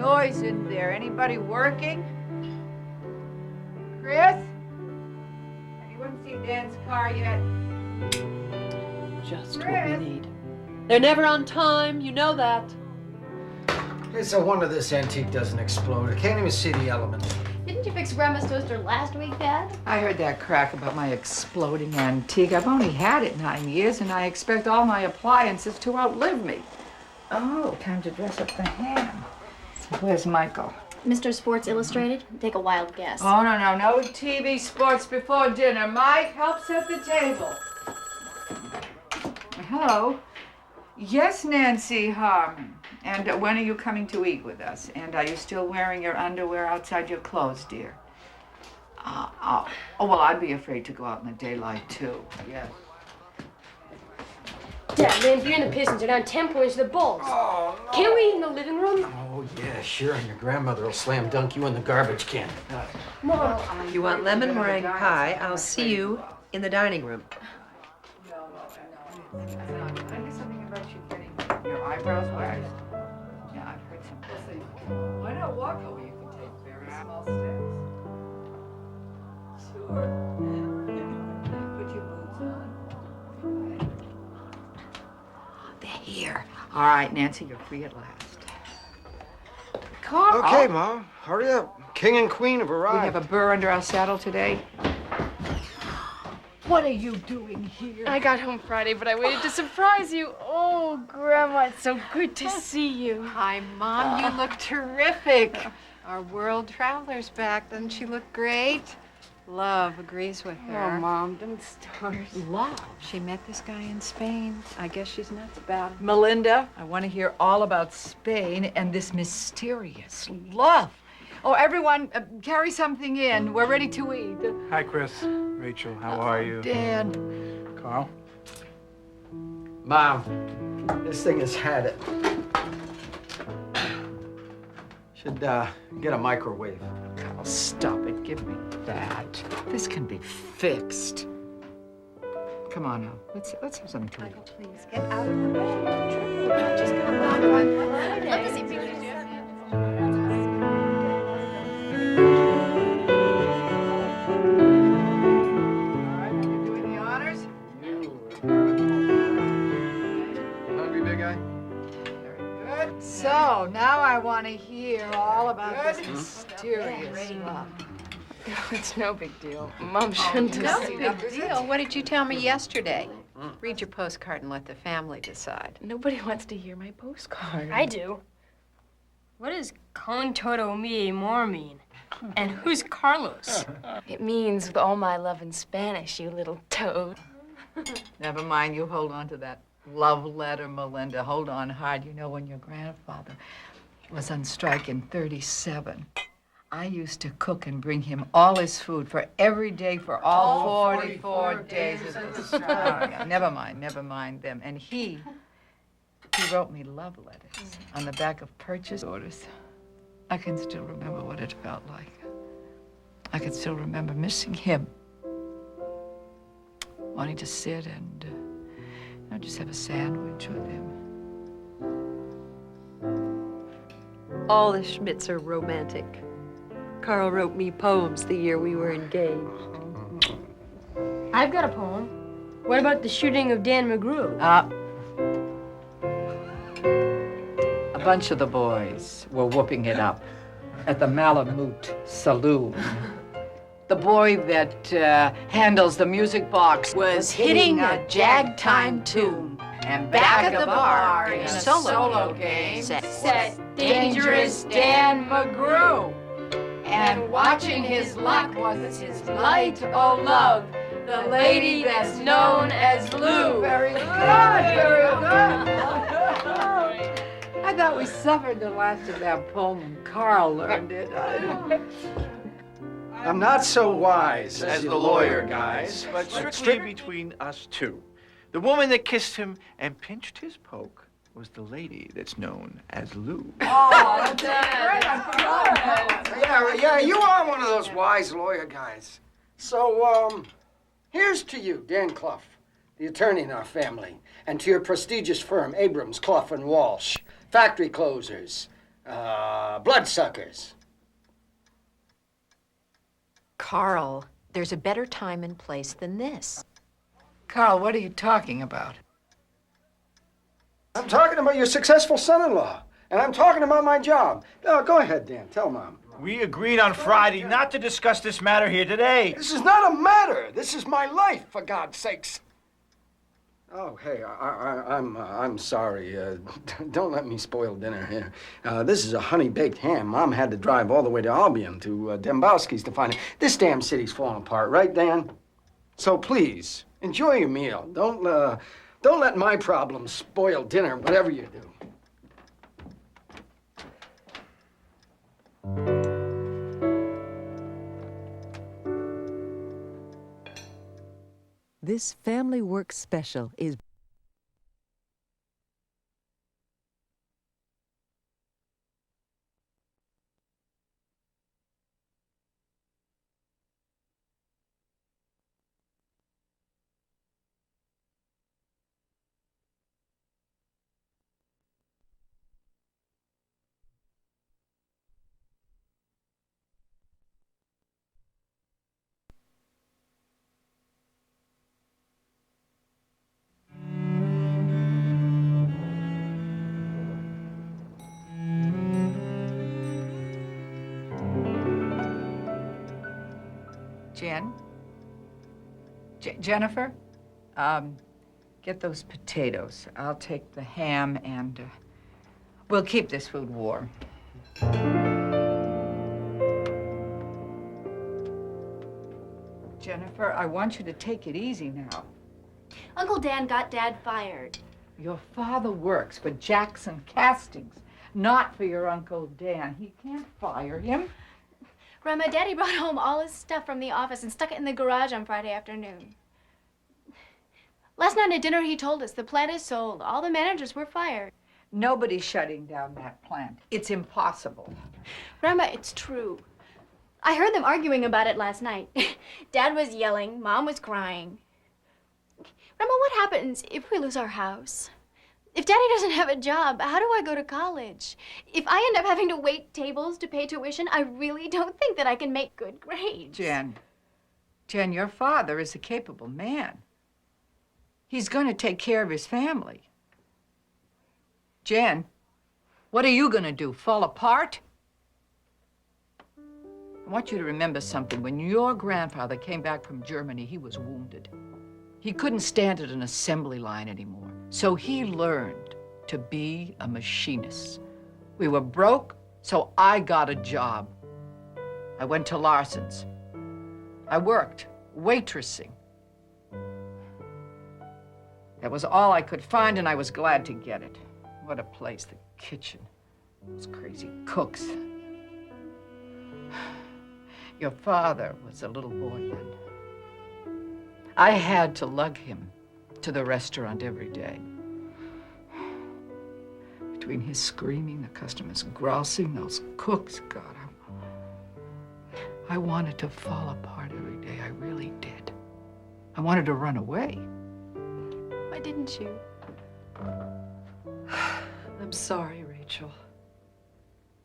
noise in there. Anybody working? Chris? Anyone see Dan's car yet? Just what we need. They're never on time, you know that. It's a wonder this antique doesn't explode. I can't even see the element. Didn't you fix Grandma's toaster last week, Dad? I heard that crack about my exploding antique. I've only had it 9 years, and I expect all my appliances to outlive me. Oh, time to dress up the ham. Where's Michael? Mr. Sports Illustrated? Take a wild guess. Oh, no TV sports before dinner. Mike, help set the table. Hello. Yes, Nancy Harmon. And when are you coming to eat with us? And are you still wearing your underwear outside your clothes, dear? Oh, well, I'd be afraid to go out in the daylight, too. Yes. Dad, man, if you're in the Pistons, they're down 10 points to the Bulls. Oh, no. Can't we eat in the living room? Oh, yeah, sure. And your grandmother will slam dunk you in the garbage can. Mom. If you want lemon meringue pie, I'll see you in the dining room. No. I heard something about you getting your eyebrows waxed. Yeah, I've heard something. Why not walk over? You can take very small steps. Sure. Put your boots on. They're here. All right, Nancy, you're free at last. Carl. Okay, Mom. Hurry up. King and Queen have arrived. We have a burr under our saddle today. What are you doing here? I got home Friday, but I waited to surprise you. Oh, Grandma, it's so good to see you. Hi, Mom. You look terrific. Our world traveler's back. Doesn't she look great? Love agrees with her. Oh, Mom, don't start. Love? She met this guy in Spain. I guess she's nuts about him. Melinda, I want to hear all about Spain and this mysterious love. Oh, everyone, carry something in. We're ready to eat. Hi, Chris. Rachel, how are you? Dan. Carl? Mom, this thing has had it. Should get a microwave. Oh, stop it. Give me that. This can be fixed. Come on now. Let's have something to eat. Michael, please get out of the way. Just come back on Friday. Love to see pictures. So, now I want to hear all about this mysterious love. It's no big deal. Mom shouldn't have No seen big deal. What did you tell me yesterday? Read your postcard and let the family decide. Nobody wants to hear my postcard. I do. What does con todo mi amor mean? And who's Carlos? It means with all my love in Spanish, you little toad. Never mind, you hold on to that love letter, Melinda. Hold on hard. You know, when your grandfather was on strike in '37, I used to cook and bring him all his food for every day for all 44 days of the strike. Never mind them. And he wrote me love letters on the back of purchase orders. I can still remember what it felt like. I can still remember missing him, wanting to sit and just have a sandwich with him. All the Schmidts are romantic. Carl wrote me poems the year we were engaged. I've got a poem. What about the shooting of Dan McGrew? A bunch of the boys were whooping it up at the Malamute Saloon. The boy that handles the music box was hitting a jagtime tune. And back at the bar in a solo game sat Dangerous Dan McGrew. And watching his luck was his light, oh love, the lady that's known as Lou. Very good, very good. I thought we suffered the last of that poem and Carl learned it. I'm not so wise as the lawyer guys. But strictly between us two. The woman that kissed him and pinched his poke was the lady that's known as Lou. Oh, that's great. I forgot. Yeah, you are one of those wise lawyer guys. So, here's to you, Dan Clough, the attorney in our family, and to your prestigious firm, Abrams, Clough & Walsh, factory closers. Bloodsuckers. Carl, there's a better time and place than this. Carl, what are you talking about? I'm talking about your successful son-in-law, and I'm talking about my job. Go ahead, Dan. Tell Mom. We agreed on Friday not to discuss this matter here today. This is not a matter. This is my life, for God's sakes. Oh, hey, I'm sorry. Don't let me spoil dinner here. This is a honey-baked ham. Mom had to drive all the way to Albion to Dembowski's to find it. This damn city's falling apart, right, Dan? So please, enjoy your meal. Don't let my problems spoil dinner, whatever you do. This Family Work Special is Jennifer, get those potatoes. I'll take the ham and we'll keep this food warm. Jennifer, I want you to take it easy now. Uncle Dan got Dad fired. Your father works for Jackson Castings, not for your Uncle Dan. He can't fire him. Grandma, Daddy brought home all his stuff from the office and stuck it in the garage on Friday afternoon. Last night at dinner, he told us the plant is sold. All the managers were fired. Nobody's shutting down that plant. It's impossible. Grandma, it's true. I heard them arguing about it last night. Dad was yelling, Mom was crying. Grandma, what happens if we lose our house? If Daddy doesn't have a job, how do I go to college? If I end up having to wait tables to pay tuition, I really don't think that I can make good grades. Jen, your father is a capable man. He's going to take care of his family. Jen, what are you going to do, fall apart? I want you to remember something. When your grandfather came back from Germany, he was wounded. He couldn't stand at an assembly line anymore. So he learned to be a machinist. We were broke, so I got a job. I went to Larson's. I worked waitressing. That was all I could find, and I was glad to get it. What a place, the kitchen. Those crazy cooks. Your father was a little boy then. I had to lug him to the restaurant every day. Between his screaming, the customers grousing, those cooks, God, I wanted to fall apart every day. I really did. I wanted to run away. Why didn't you? I'm sorry, Rachel.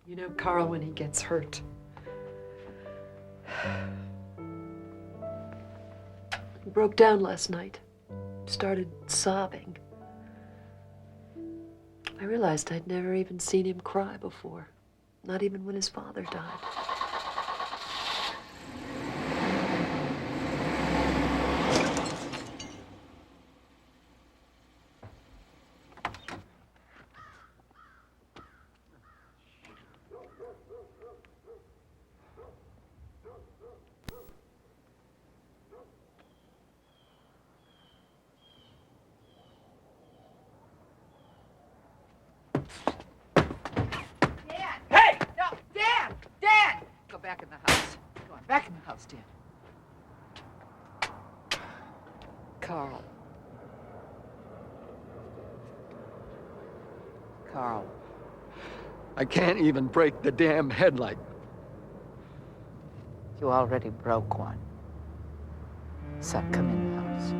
You know Carl when he gets hurt. He broke down last night. Started sobbing. I realized I'd never even seen him cry before. Not even when his father died. Back in the house. Go on, back in the house, Dan. Carl. Carl. I can't even break the damn headlight. You already broke one. Son, come in the house.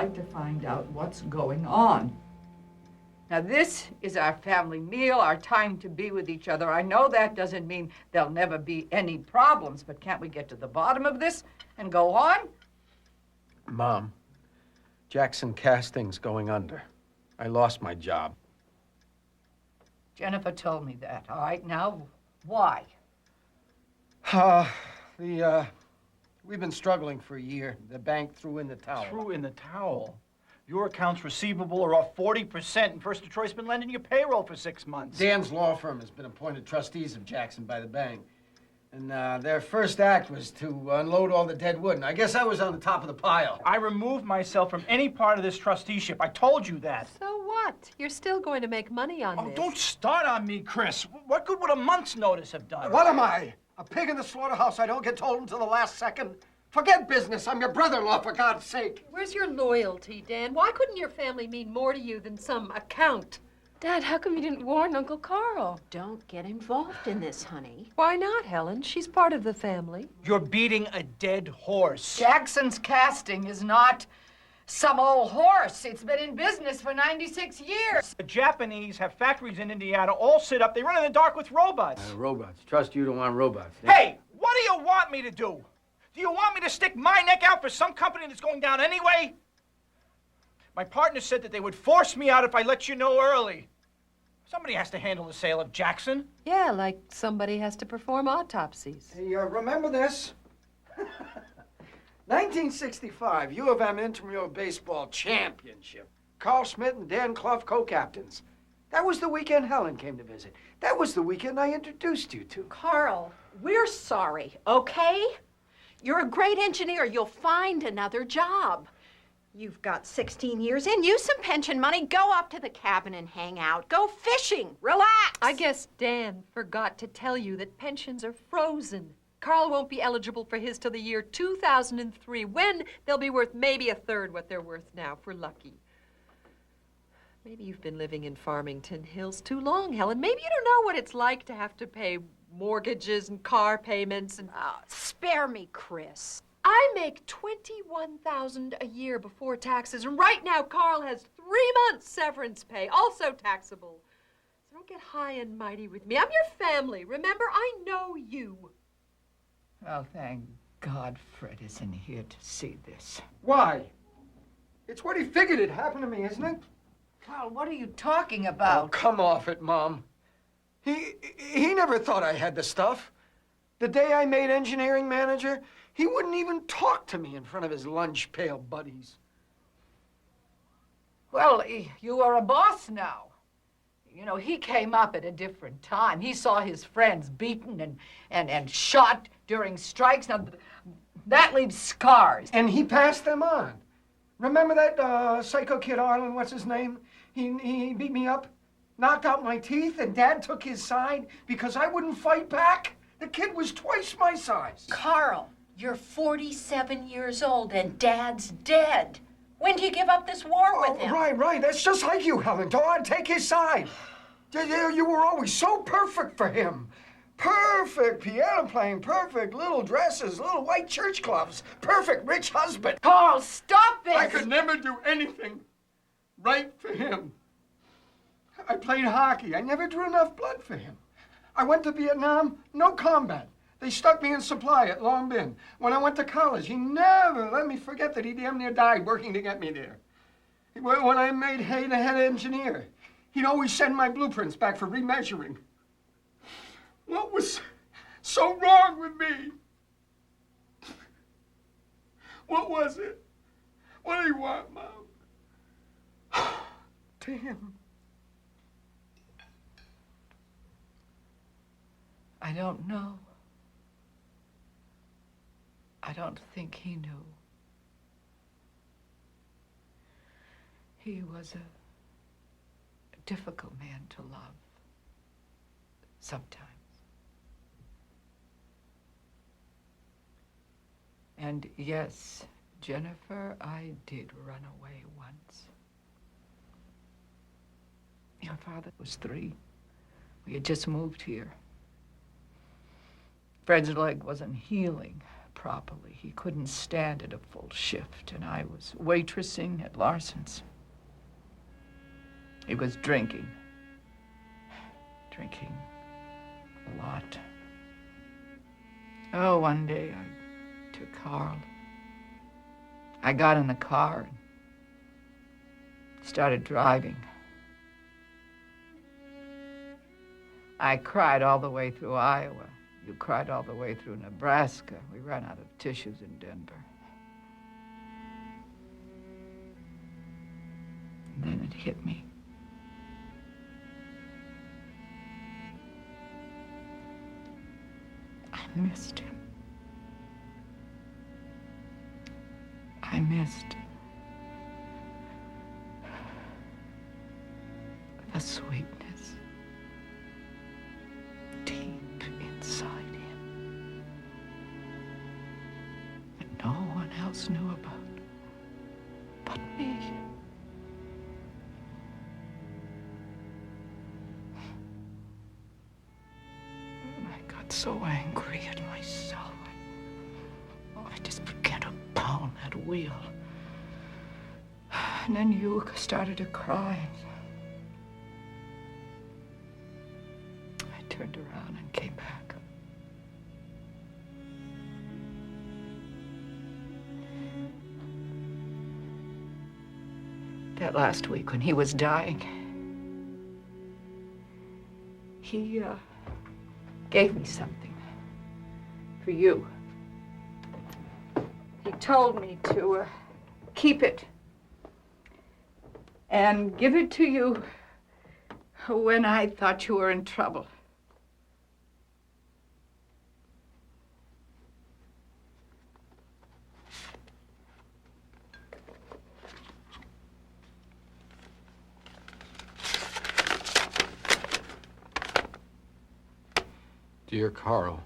like to find out what's going on. Now, this is our family meal, our time to be with each other. I know that doesn't mean there'll never be any problems, but can't we get to the bottom of this and go on? Mom, Jackson Casting's going under. I lost my job. Jennifer told me that. All right, now, why? We've been struggling for a year. The bank threw in the towel. Threw in the towel? Your accounts receivable are off 40%, and First Detroit's been lending you payroll for 6 months. Dan's law firm has been appointed trustees of Jackson by the bank. And their first act was to unload all the dead wood, and I guess I was on the top of the pile. I removed myself from any part of this trusteeship. I told you that. So what? You're still going to make money on Oh, this. don't start on me, Chris. What good would a month's notice have done? What am I? A pig in the slaughterhouse I don't get told until the last second? Forget business. I'm your brother-in-law, for God's sake. Where's your loyalty, Dan? Why couldn't your family mean more to you than some account? Dad, how come you didn't warn Uncle Carl? Don't get involved in this, honey. Why not, Helen? She's part of the family. You're beating a dead horse. Jackson's Casting is not some old horse. It's been in business for 96 years. The Japanese have factories in Indiana all set up. They run in the dark with robots. Robots. Trust you don't want robots. Hey, what do you want me to do? Do you want me to stick my neck out for some company that's going down anyway? My partner said that they would force me out if I let you know early. Somebody has to handle the sale of Jackson. Yeah, like somebody has to perform autopsies. Hey, remember this? 1965, U of M Intramural Baseball Championship. Carl Schmidt and Dan Clough co-captains. That was the weekend Helen came to visit. That was the weekend I introduced you to. Carl, we're sorry, okay? You're a great engineer. You'll find another job. You've got 16 years in. Use some pension money. Go up to the cabin and hang out. Go fishing. Relax. I guess Dan forgot to tell you that pensions are frozen. Carl won't be eligible for his till the year 2003, when they'll be worth maybe a third what they're worth now, if we're lucky. Maybe you've been living in Farmington Hills too long, Helen. Maybe you don't know what it's like to have to pay mortgages and car payments and... Spare me, Chris. I make $21,000 a year before taxes, and right now Carl has 3 months severance pay, also taxable. So don't get high and mighty with me. I'm your family. Remember, I know you. Well, thank God Fred isn't here to see this. Why? It's what he figured had happened to me, isn't it? Carl, what are you talking Oh, about? come off it, Mom. He never thought I had the stuff. The day I made engineering manager, he wouldn't even talk to me in front of his lunch pail buddies. Well, you are a boss now. You know, he came up at a different time. He saw his friends beaten and shot during strikes. Now, that leaves scars. And he passed them on. Remember that psycho kid, Arlen, what's his name? He beat me up, knocked out my teeth, and Dad took his side because I wouldn't fight back. The kid was twice my size. Carl, you're 47 years old and Dad's dead. When do you give up this war with him? Right. That's just like you, Helen. Go on, take his side. You were always so perfect for him. Perfect piano playing, perfect little dresses, little white church gloves, perfect rich husband. Carl, stop this! I could never do anything right for him. I played hockey. I never drew enough blood for him. I went to Vietnam, no combat. They stuck me in supply at Long Bin. When I went to college, he never let me forget that he damn near died working to get me there. When I made Hay the head engineer, he'd always send my blueprints back for remeasuring. What was so wrong with me? What was it? What do you want, Mom? Damn. I don't know. I don't think he knew. He was a difficult man to love. Sometimes. And yes, Jennifer, I did run away once. Your father was 3. We had just moved here. Fred's leg wasn't healing properly. He couldn't stand it a full shift, and I was waitressing at Larson's. He was drinking a lot. Oh, one day I took Carl. I got in the car and started driving. I cried all the way through Iowa. You cried all the way through Nebraska. We ran out of tissues in Denver. And then it hit me. I missed him. I missed the sweetness deep inside him that no one else knew about but me. And I got so angry at myself. I just began to pound that wheel. And then you started to cry. I turned around and came back. That last week when he was dying, he gave me something for you. He told me to keep it and give it to you when I thought you were in trouble. Dear Carl,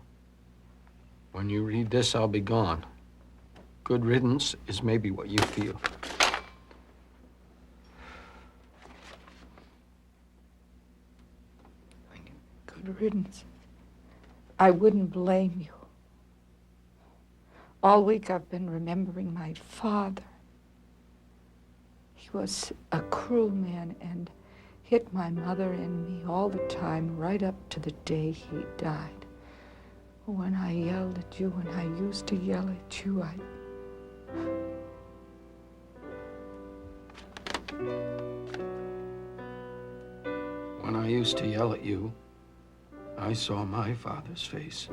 when you read this, I'll be gone. Good riddance is maybe what you feel. Good riddance. I wouldn't blame you. All week I've been remembering my father. He was a cruel man and hit my mother and me all the time, right up to the day he died. When I yelled at you, when I used to yell at you, When I used to yell at you, I saw my father's face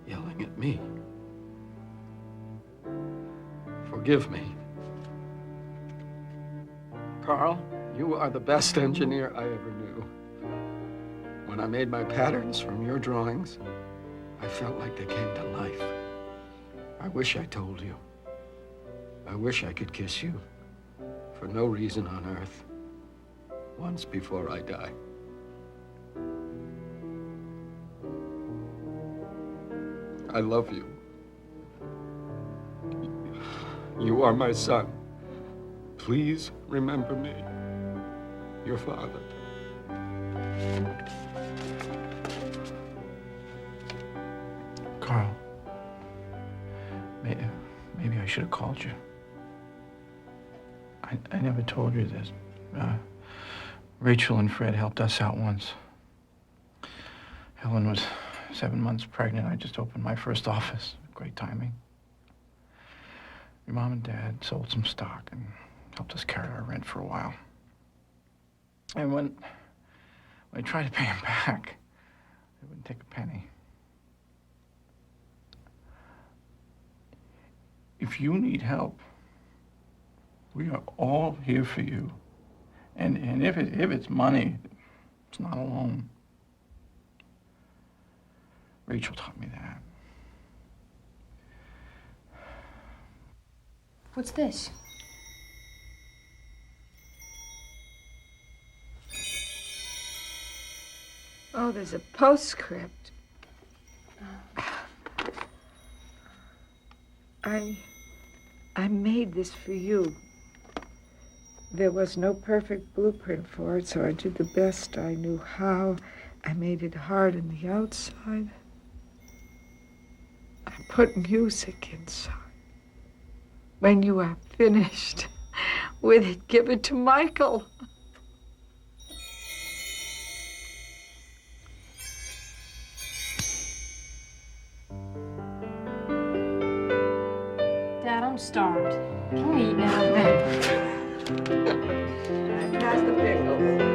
yelling at me. Forgive me. Carl, you are the best engineer I ever knew. When I made my patterns from your drawings, I felt like they came to life. I wish I told you. I wish I could kiss you for no reason on earth once before I die. I love you. You are my son. Please remember me, your father. Carl, maybe I should have called you. I never told you this. Rachel and Fred helped us out once. Helen was 7 months pregnant. I just opened my first office. Great timing. Your mom and dad sold some stock and helped us carry our rent for a while. And when I tried to pay them back, they wouldn't take a penny. If you need help, we are all here for you. And if it's money, it's not a loan. Rachel taught me that. What's this? Oh, there's a postscript. I made this for you. There was no perfect blueprint for it, so I did the best I knew how. I made it hard on the outside. and put music inside. When you are finished with it, give it to Michael. Dad, I'm starved. Can we eat now? Pass the pickles.